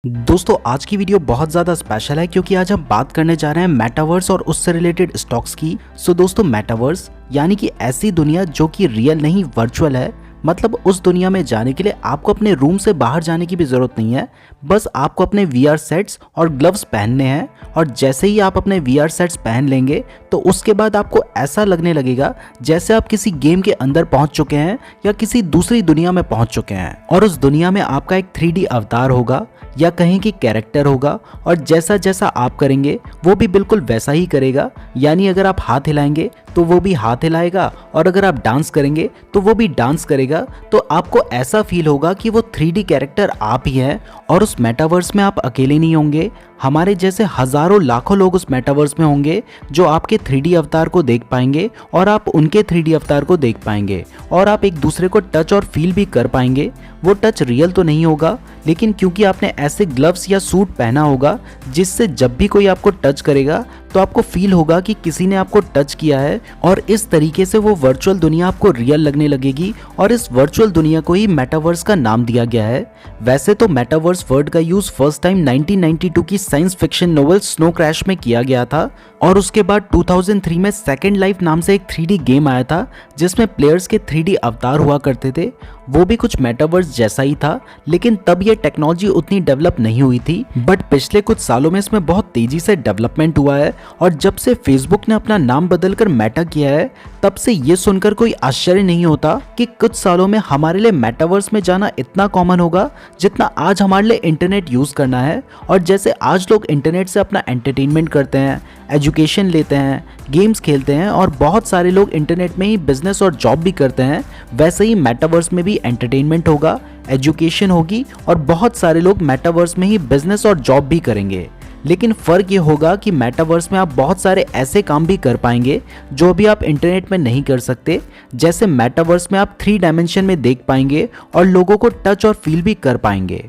दोस्तों आज की वीडियो बहुत ज़्यादा स्पेशल है क्योंकि आज हम बात करने जा रहे हैं मेटावर्स और उससे रिलेटेड स्टॉक्स की। दोस्तों मेटावर्स यानी कि ऐसी दुनिया जो कि रियल नहीं वर्चुअल है। मतलब उस दुनिया में जाने के लिए आपको अपने रूम से बाहर जाने की भी ज़रूरत नहीं है, बस आपको अपने VR सेट्स और ग्लव्स पहनने हैं। और जैसे ही आप अपने VR सेट्स पहन लेंगे तो उसके बाद आपको ऐसा लगने लगेगा जैसे आप किसी गेम के अंदर पहुंच चुके हैं या किसी दूसरी दुनिया में पहुंच चुके हैं। और उस दुनिया में आपका एक 3D अवतार होगा या कहीं की कैरेक्टर होगा, और जैसा जैसा आप करेंगे वो भी बिल्कुल वैसा ही करेगा। यानी अगर आप हाथ हिलाएंगे तो वो भी हाथ हिलाएगा, और अगर आप डांस करेंगे तो वो भी डांस करेगा। तो आपको ऐसा फील होगा कि वो 3D कैरेक्टर आप ही हैं। और उस मेटावर्स में आप अकेले नहीं होंगे, हमारे जैसे हजारों लाखों लोग उस मेटावर्स में होंगे जो आपके 3D अवतार को देख पाएंगे और आप उनके 3D अवतार को देख पाएंगे, और आप एक दूसरे को टच और फील भी कर पाएंगे। वो टच रियल तो नहीं होगा, लेकिन क्योंकि आपने ऐसे ग्लव्स या सूट पहना होगा जिससे जब भी कोई आपको टच करेगा तो आपको फील होगा कि किसी ने आपको टच किया है, और इस तरीके से वो वर्चुअल दुनिया आपको रियल लगने लगेगी। और इस वर्चुअल दुनिया को ही मेटावर्स का नाम दिया गया है। वैसे तो मेटावर्स वर्ड का यूज फर्स्ट टाइम 1992 की science fiction novel snow crash में किया गया था, और उसके बाद 2003 में सेकेंड लाइफ नाम से एक 3D गेम आया था जिसमें प्लेयर्स के 3D अवतार हुआ करते थे। वो भी कुछ मेटावर्स जैसा ही था, लेकिन तब ये टेक्नोलॉजी उतनी डेवलप नहीं हुई थी। बट पिछले कुछ सालों में इसमें बहुत तेजी से डेवलपमेंट हुआ है, और जब से फेसबुक ने अपना नाम बदलकर मेटा किया है तब से ये सुनकर कोई आश्चर्य नहीं होता कि कुछ सालों में हमारे लिए मेटावर्स में जाना इतना कॉमन होगा जितना आज हमारे लिए इंटरनेट यूज करना है। और जैसे आज लोग इंटरनेट से अपना एंटरटेनमेंट करते हैं, एजुकेशन लेते हैं, गेम्स खेलते हैं, और बहुत सारे लोग इंटरनेट में ही बिजनेस और जॉब भी करते हैं, वैसे ही मेटावर्स में भी एंटरटेनमेंट होगा, एजुकेशन होगी, और बहुत सारे लोग मेटावर्स में ही बिजनेस और जॉब भी करेंगे। लेकिन फ़र्क ये होगा कि मेटावर्स में आप बहुत सारे ऐसे काम भी कर पाएंगे जो भी आप इंटरनेट में नहीं कर सकते। जैसे मेटावर्स में आप 3 डायमेंशन में देख पाएंगे और लोगों को टच और फील भी कर पाएंगे।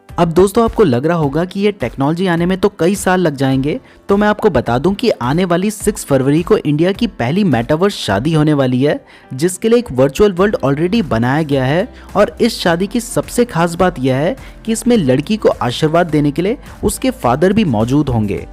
अब दोस्तों आपको लग रहा होगा कि ये टेक्नोलॉजी आने में तो कई साल लग जाएंगे, तो मैं आपको बता दूं कि आने वाली 6 फरवरी को इंडिया की पहली मेटावर्स शादी होने वाली है, जिसके लिए एक वर्चुअल वर्ल्ड ऑलरेडी बनाया गया है। और इस शादी की सबसे खास बात यह है कि इसमें लड़की को आशीर्वाद देने के लिए उसके फादर भी मौजूद होंगे।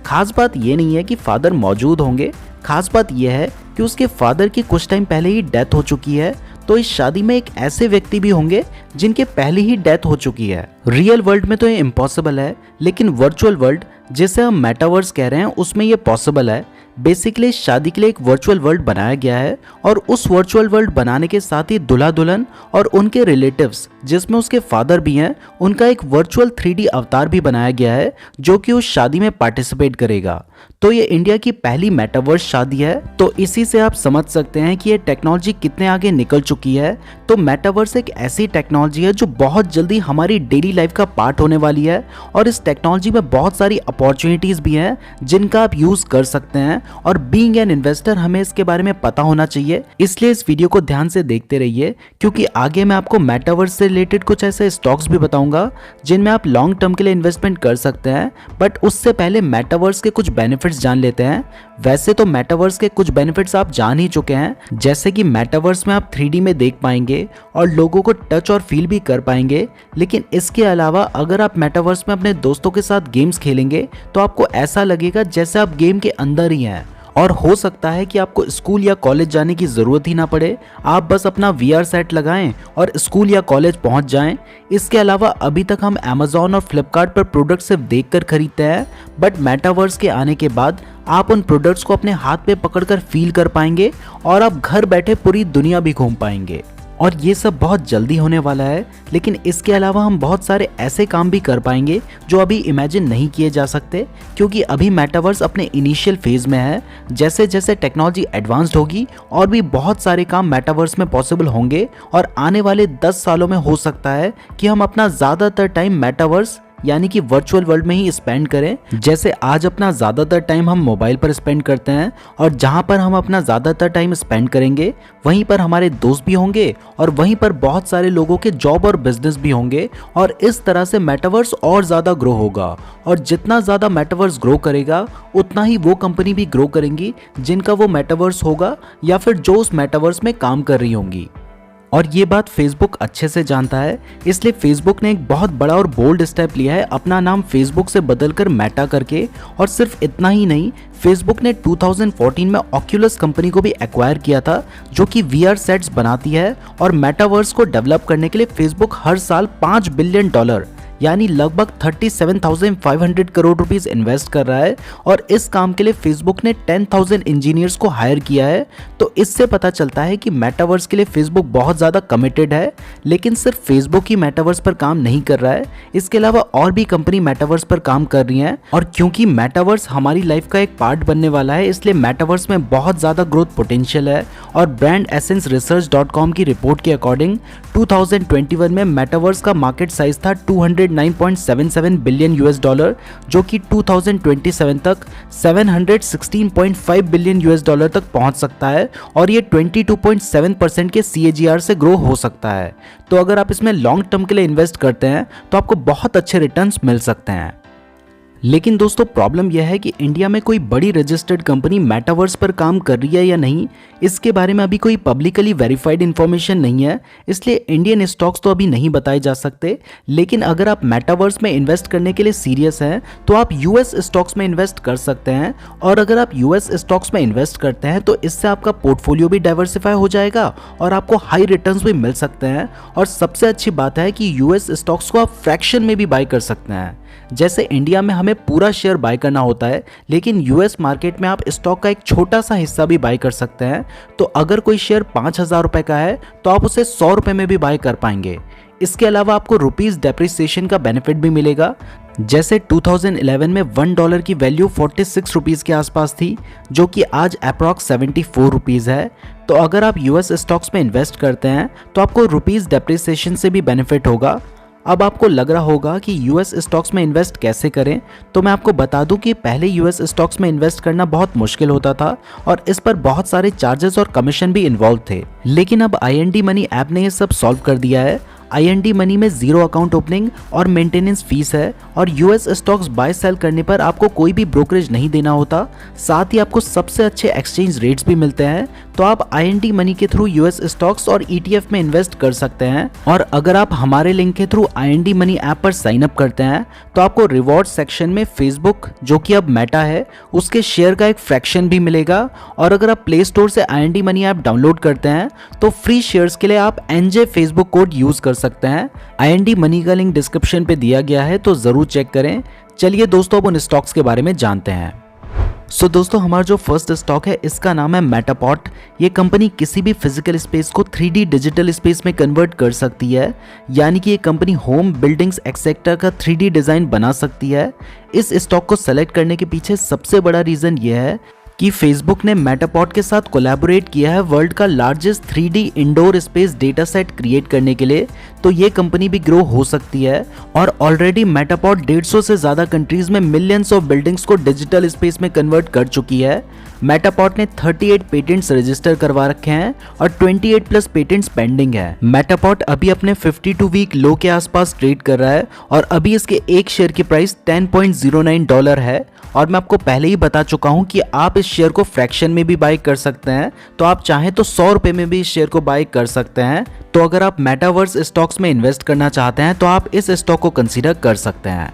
खास बात ये नहीं है कि फादर मौजूद होंगे, खास बात यह है कि उसके फादर की कुछ टाइम पहले ही डेथ हो चुकी है। तो इस शादी में एक ऐसे व्यक्ति भी होंगे जिनके पहले ही डेथ हो चुकी है। रियल वर्ल्ड में तो ये इम्पॉसिबल है, लेकिन वर्चुअल वर्ल्ड जिसे हम मेटावर्स कह रहे हैं उसमें ये पॉसिबल है। बेसिकली इस शादी के लिए एक वर्चुअल वर्ल्ड बनाया गया है, और उस वर्चुअल वर्ल्ड बनाने के साथ ही दुल्हा दुल्हन और उनके रिलेटिव्स जिसमें उसके फादर भी हैं, उनका एक वर्चुअल 3D अवतार भी बनाया गया है जो कि उस शादी में पार्टिसिपेट करेगा। तो ये इंडिया की पहली मेटावर्स शादी है। तो इसी से आप समझ सकते हैं कि ये टेक्नोलॉजी कितने आगे निकल चुकी है। तो मेटावर्स एक ऐसी टेक्नोलॉजी है जो बहुत जल्दी हमारी डेली लाइफ का पार्ट होने वाली है, और इस टेक्नोलॉजी में बहुत सारी अपॉर्चुनिटीज भी हैं जिनका आप यूज कर सकते हैं। और बीइंग एन इन्वेस्टर हमें इसके बारे में पता होना चाहिए, इसलिए इस वीडियो को ध्यान से देखते रहिए, क्योंकि आगे मैं आपको मेटावर्स से रिलेटेड कुछ ऐसे स्टॉक्स भी बताऊंगा जिनमें आप लॉन्ग टर्म के लिए इन्वेस्टमेंट कर सकते हैं। बट उससे पहले मेटावर्स के कुछ बेनिफिट्स जान लेते हैं। वैसे तो मेटावर्स के कुछ बेनिफिट्स आप जान ही चुके हैं, जैसे कि मेटावर्स में आप 3D में देख पाएंगे और लोगों को टच और फील भी कर पाएंगे। लेकिन इसके अलावा अगर आप मेटावर्स में अपने दोस्तों के साथ गेम्स खेलेंगे तो आपको ऐसा लगेगा जैसे आप गेम के अंदर ही हैं। और हो सकता है कि आपको स्कूल या कॉलेज जाने की ज़रूरत ही ना पड़े, आप बस अपना VR सेट लगाएं और स्कूल या कॉलेज पहुंच जाएं। इसके अलावा अभी तक हम Amazon और Flipkart पर प्रोडक्ट सिर्फ देखकर खरीदते हैं, बट मेटावर्स के आने के बाद आप उन प्रोडक्ट्स को अपने हाथ पे पकड़कर फील कर पाएंगे, और आप घर बैठे पूरी दुनिया भी घूम पाएंगे। और ये सब बहुत जल्दी होने वाला है। लेकिन इसके अलावा हम बहुत सारे ऐसे काम भी कर पाएंगे जो अभी इमेजिन नहीं किए जा सकते, क्योंकि अभी मेटावर्स अपने इनिशियल फेज में है। जैसे जैसे टेक्नोलॉजी एडवांस्ड होगी और भी बहुत सारे काम मेटावर्स में पॉसिबल होंगे, और आने वाले 10 सालों में हो सकता है कि हम अपना ज़्यादातर टाइम मेटावर्स यानी कि वर्चुअल वर्ल्ड में ही स्पेंड करें। जैसे आज अपना ज़्यादातर टाइम हम मोबाइल पर स्पेंड करते हैं, और जहाँ पर हम अपना ज़्यादातर टाइम स्पेंड करेंगे वहीं पर हमारे दोस्त भी होंगे, और वहीं पर बहुत सारे लोगों के जॉब और बिजनेस भी होंगे। और इस तरह से मेटावर्स और ज़्यादा ग्रो होगा, और जितना ज़्यादा मेटावर्स ग्रो करेगा उतना ही वो कंपनी भी ग्रो करेंगी जिनका वो मेटावर्स होगा या फिर जो उस मेटावर्स में काम कर रही होंगी। और ये बात फेसबुक अच्छे से जानता है, इसलिए फेसबुक ने एक बहुत बड़ा और बोल्ड स्टेप लिया है अपना नाम फेसबुक से बदलकर मेटा करके। और सिर्फ इतना ही नहीं, फेसबुक ने 2014 में ऑक्यूलस कंपनी को भी एक्वायर किया था जो कि VR सेट्स बनाती है। और मेटावर्स को डेवलप करने के लिए फेसबुक हर साल $5 बिलियन यानी लगभग 37,500 करोड़ रुपीस इन्वेस्ट कर रहा है। और इस काम के लिए फेसबुक ने 10,000 इंजीनियर्स को हायर किया है। तो इससे पता चलता है कि मेटावर्स के लिए फेसबुक बहुत ज़्यादा कमिटेड है। लेकिन सिर्फ फेसबुक ही मेटावर्स पर काम नहीं कर रहा है, इसके अलावा और भी कंपनी मेटावर्स पर काम कर रही हैं। और क्योंकि मेटावर्स हमारी लाइफ का एक पार्ट बनने वाला है, इसलिए मेटावर्स में बहुत ज़्यादा ग्रोथ पोटेंशियल है। और ब्रांड एसेंस रिसर्च.com की रिपोर्ट के अकॉर्डिंग 2021 में मेटावर्स का मार्केट साइज था $209.77 बिलियन, जो कि 2027 तक $716.5 बिलियन तक पहुंच सकता है। और ये 22.7% के CAGR से ग्रो हो सकता है। तो अगर आप इसमें लॉन्ग टर्म के लिए इन्वेस्ट करते हैं तो आपको बहुत अच्छे रिटर्न्स मिल सकते हैं। लेकिन दोस्तों प्रॉब्लम यह है कि इंडिया में कोई बड़ी रजिस्टर्ड कंपनी मेटावर्स पर काम कर रही है या नहीं, इसके बारे में अभी कोई पब्लिकली वेरीफाइड इन्फॉर्मेशन नहीं है, इसलिए इंडियन स्टॉक्स तो अभी नहीं बताए जा सकते। लेकिन अगर आप मेटावर्स में इन्वेस्ट करने के लिए सीरियस हैं तो आप US स्टॉक्स में इन्वेस्ट कर सकते हैं। और अगर आप US स्टॉक्स में इन्वेस्ट करते हैं तो इससे आपका पोर्टफोलियो भी डाइवर्सिफाई हो जाएगा और आपको हाई रिटर्न्स भी मिल सकते हैं। और सबसे अच्छी बात है कि US स्टॉक्स को आप फ्रैक्शन में भी बाय कर सकते हैं। जैसे इंडिया में हमें पूरा शेयर बाय करना होता है, लेकिन US मार्केट में आप स्टॉक का एक छोटा सा हिस्सा भी बाय कर सकते हैं। तो अगर कोई शेयर 5,000 रुपए का है तो आप उसे 100 रुपए में भी बाय कर पाएंगे। इसके अलावा आपको रुपीस डेप्रिसिएशन का बेनिफिट भी मिलेगा। जैसे 2011 में $1 की वैल्यू 46 रुपीस के आसपास थी, जो कि आज अप्रॉक्स 74 रुपीस है। तो अगर आप US स्टॉक्स में इन्वेस्ट करते हैं तो आपको रुपीस डेप्रिसिएशन से भी बेनिफिट होगा। अब आपको लग रहा होगा कि US स्टॉक्स में इन्वेस्ट कैसे करें, तो मैं आपको बता दूं कि पहले US स्टॉक्स में इन्वेस्ट करना बहुत मुश्किल होता था और इस पर बहुत सारे चार्जेस और कमीशन भी इन्वॉल्व थे। लेकिन अब IND मनी ऐप ने ये सब सॉल्व कर दिया है। IND मनी में 0 अकाउंट ओपनिंग और मेंटेनेंस फीस है और US स्टॉक्स बाय सेल करने पर आपको कोई भी ब्रोकरेज नहीं देना होता। साथ ही आपको सबसे अच्छे एक्सचेंज रेट्स भी मिलते हैं। तो आप IND मनी के थ्रू US स्टॉक्स और ETF में इन्वेस्ट कर सकते हैं। और अगर आप हमारे लिंक के थ्रू IND मनी ऐप पर साइन अप करते हैं तो आपको रिवॉर्ड सेक्शन में फेसबुक, जो कि अब मेटा है, उसके शेयर का एक फ्रैक्शन भी मिलेगा। और अगर आप प्ले स्टोर से IND मनी ऐप डाउनलोड करते हैं तो फ्री शेयर्स के लिए आप NJ फेसबुक कोड यूज कर सकते हैं। IND मनी का लिंक डिस्क्रिप्शन पे दिया गया है, तो जरूर चेक करें। चलिए दोस्तों अब उन स्टॉक्स के बारे में जानते हैं। दोस्तों हमारा जो फर्स्ट स्टॉक है इसका नाम है मेटापॉट। ये कंपनी किसी भी फिजिकल स्पेस को 3D डिजिटल स्पेस में कन्वर्ट कर सकती है, यानी कि ये कंपनी होम, बिल्डिंग्स एक्सेट्रा का 3D डिज़ाइन बना सकती है। इस स्टॉक को सेलेक्ट करने के पीछे सबसे बड़ा रीज़न ये है कि फेसबुक ने मेटापॉट के साथ कोलैबोरेट किया है वर्ल्ड का largest 3D indoor space data set create करने के लिए। तो ये कंपनी भी ग्रो हो सकती है और ऑलरेडी मेटापॉट 150 से ज़्यादा कंट्रीज में मिलियंस ऑफ बिल्डिंग्स को डिजिटल स्पेस में कन्वर्ट कर चुकी है। मेटापॉट ने 38 पेटेंट्स रजिस्टर करवा रखे हैं और 28 प्लस पेटेंट्स पेंडिंग है। मेटापॉट अभी अपने 52 वीक लो के आसपास ट्रेड कर रहा है और अभी इसके एक शेयर की प्राइस $10.09 है। और मैं आपको पहले ही बता चुका हूं कि आप इस शेयर को फ्रैक्शन में भी बाय कर सकते हैं, तो आप चाहें तो 100 रुपए में भी इस शेयर को बाय कर सकते हैं। तो अगर आप मेटावर्स स्टॉक्स में इन्वेस्ट करना चाहते हैं तो आप इस स्टॉक को कंसीडर कर सकते हैं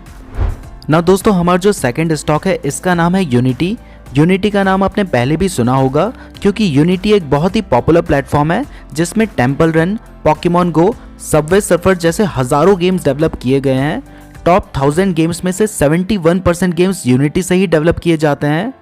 ना। दोस्तों हमारा जो सेकंड स्टॉक है इसका नाम है यूनिटी। यूनिटी का नाम आपने पहले भी सुना होगा क्योंकि यूनिटी एक बहुत ही पॉपुलर प्लेटफॉर्म है जिसमें टेम्पल रन, पॉकीमॉन गो, सबवे सर्फर जैसे हजारों गेम्स डेवलप किए गए हैं। टॉप 1000 गेम्स में से 71% गेम्स यूनिटी से ही डेवलप किए जाते हैं।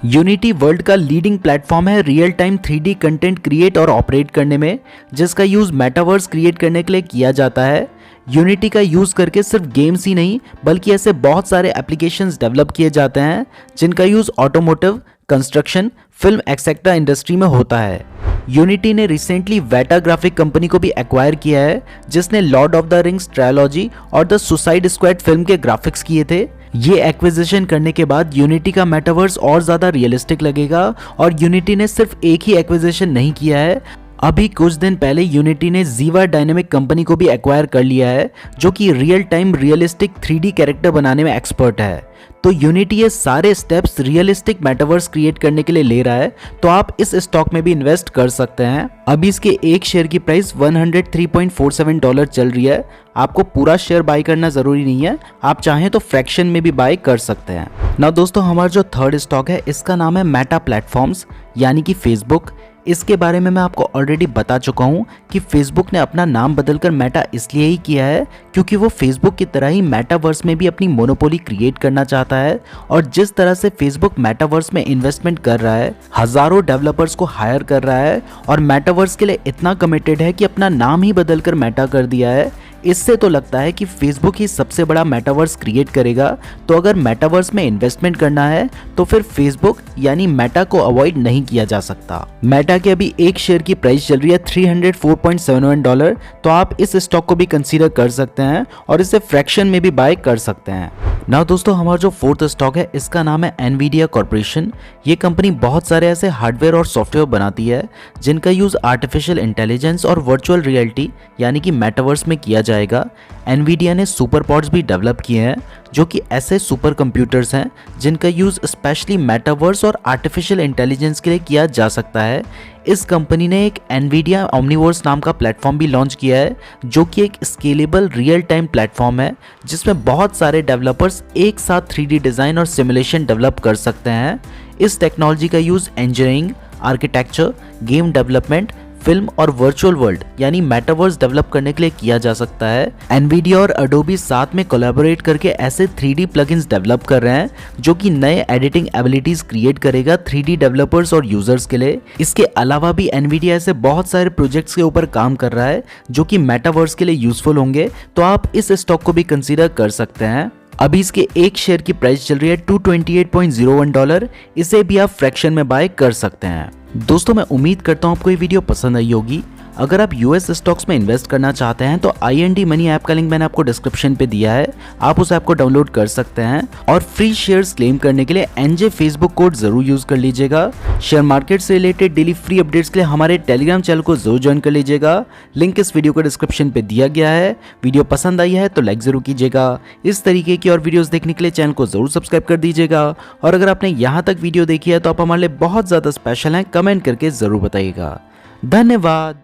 यूनिटी वर्ल्ड का लीडिंग प्लेटफॉर्म है real time 3D content create और ऑपरेट करने में, जिसका यूज़ मेटावर्स क्रिएट करने के लिए किया जाता है। यूनिटी का यूज़ करके सिर्फ गेम्स ही नहीं बल्कि ऐसे बहुत सारे एप्लीकेशंस डेवलप किए जाते हैं जिनका use automotive, construction, film etcetera industry में होता है। यूनिटी ने रिसेंटली वेटा ग्राफिक कंपनी को भी एक्वायर किया है जिसने Lord of the rings trilogy और द सुसाइड स्क्वाड फिल्म के ग्राफिक्स किए थे। ये एक्विजिशन करने के बाद यूनिटी का मेटावर्स और ज़्यादा रियलिस्टिक लगेगा। और यूनिटी ने सिर्फ एक ही एक्विजिशन नहीं किया है, अभी कुछ दिन पहले यूनिटी ने जीवा डायनेमिक कंपनी को भी एक्वायर कर लिया है, जो कि real time realistic 3D character बनाने में एक्सपर्ट है। तो यूनिटी ये सारे स्टेप्स रियलिस्टिक मेटावर्स क्रिएट करने के लिए ले रहा है, तो आप इस स्टॉक में भी इन्वेस्ट कर सकते हैं। अभी इसके एक शेयर की प्राइस $103.47 चल रही है। आपको पूरा शेयर बाय करना जरूरी नहीं है, आप चाहें तो फ्रैक्शन में भी बाय कर सकते हैं। ना दोस्तों, हमारा जो थर्ड स्टॉक है इसका नाम है मेटा प्लेटफॉर्म्स यानी कि फेसबुक। इसके बारे में मैं आपको ऑलरेडी बता चुका हूँ कि फेसबुक ने अपना नाम बदलकर मेटा इसलिए ही किया है क्योंकि वो फेसबुक की तरह ही मेटावर्स में भी अपनी मोनोपोली क्रिएट करना चाहता है। और जिस तरह से फेसबुक मेटावर्स में इन्वेस्टमेंट कर रहा है, हजारों डेवलपर्स को हायर कर रहा है और मेटावर्स के लिए इतना कमिटेड है कि अपना नाम ही बदलकर मेटा कर दिया है, इससे तो लगता है कि फेसबुक ही सबसे बड़ा मेटावर्स क्रिएट करेगा। तो अगर मेटावर्स में इन्वेस्टमेंट करना है तो फिर फेसबुक यानी मेटा को अवॉइड नहीं किया जा सकता। मेटा के अभी एक शेयर की प्राइस चल रही है $304.71, तो आप इस स्टॉक को भी कंसीडर कर सकते हैं और इसे फ्रैक्शन में भी बाय कर सकते हैं। ना दोस्तों, हमारा जो फोर्थ स्टॉक है इसका नाम है एनवीडिया कॉर्पोरेशन। ये कंपनी बहुत सारे ऐसे हार्डवेयर और सॉफ्टवेयर बनाती है जिनका यूज आर्टिफिशियल इंटेलिजेंस और वर्चुअल रियलिटी यानी कि मेटावर्स में किया जाएगा। एनवीडिया ने सुपर पॉड्स भी डेवलप किए हैं जो कि ऐसे सुपर कंप्यूटर्स हैं जिनका यूज स्पेशली मेटावर्स और आर्टिफिशियल इंटेलिजेंस के लिए किया जा सकता है। इस कंपनी ने एक एनवीडिया ओमनीवर्स नाम का प्लेटफॉर्म भी लॉन्च किया है जो कि एक स्केलेबल रियल टाइम प्लेटफॉर्म है जिसमें बहुत सारे डेवलपर्स एक साथ 3D डिज़ाइन और सिमुलेशन डेवलप कर सकते हैं। इस टेक्नोलॉजी का use engineering, architecture, game development, film और वर्चुअल वर्ल्ड यानी मेटावर्स डेवलप करने के लिए किया जा सकता है। एनवीडिया और अडोबी साथ में कोलैबोरेट करके ऐसे 3D प्लगइन्स डेवलप कर रहे हैं जो कि नए एडिटिंग एबिलिटीज क्रिएट करेगा 3D डेवलपर्स और यूजर्स के लिए। इसके अलावा भी एनवीडिया ऐसे बहुत सारे प्रोजेक्ट्स के ऊपर काम कर रहा है जो कि मेटावर्स के लिए यूजफुल होंगे, तो आप इस स्टॉक को भी कंसीडर कर सकते हैं। अभी इसके एक शेयर की प्राइस चल रही है $228.01, इसे भी आप फ्रैक्शन में बाय कर सकते हैं। दोस्तों, मैं उम्मीद करता हूँ आपको ये वीडियो पसंद आई होगी। अगर आप यूएस स्टॉक्स में इन्वेस्ट करना चाहते हैं तो IND मनी ऐप का लिंक मैंने आपको डिस्क्रिप्शन पे दिया है, आप उस ऐप को डाउनलोड कर सकते हैं। और फ्री शेयर्स क्लेम करने के लिए NJ फेसबुक कोड जरूर यूज कर लीजिएगा। शेयर मार्केट से रिलेटेड डेली फ्री अपडेट्स के लिए हमारे टेलीग्राम चैनल को जरूर ज्वाइन कर लीजिएगा, लिंक इस वीडियो को डिस्क्रिप्शन पे दिया गया है। वीडियो पसंद आई है तो लाइक जरूर कीजिएगा। इस तरीके की और वीडियोस देखने के लिए चैनल को जरूर सब्सक्राइब कर दीजिएगा। और अगर आपने यहाँ तक वीडियो देखी है तो आप हमारे लिए बहुत ज्यादा स्पेशल हैं, कमेंट करके जरूर बताइएगा। धन्यवाद।